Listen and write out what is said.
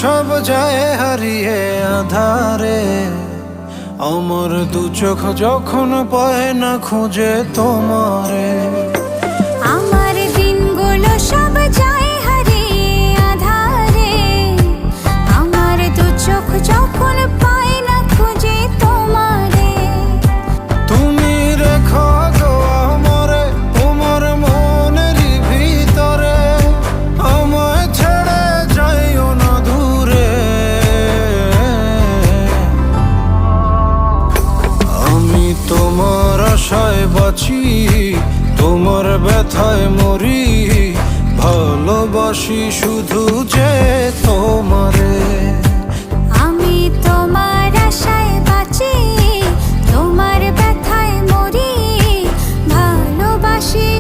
সব যায় হারিয়ে আধারে, আমার দু চোখ যখন পায় না খুঁজে তোমারে। আমার দিনগুলো সব যায় হারিয়ে আধারে, আমার দু চোখ যখন পায় না খুঁজে তোমারে। তুমি রেখো গো আমারে তোমার মনেরই ভিতরে, আমায় ছেড়ে যাইও না দূরে। আমি তোমার আশায় বাঁচি, তোমার ব্যথায় মরি, ভালোবাসি শুধু যে তোমারে।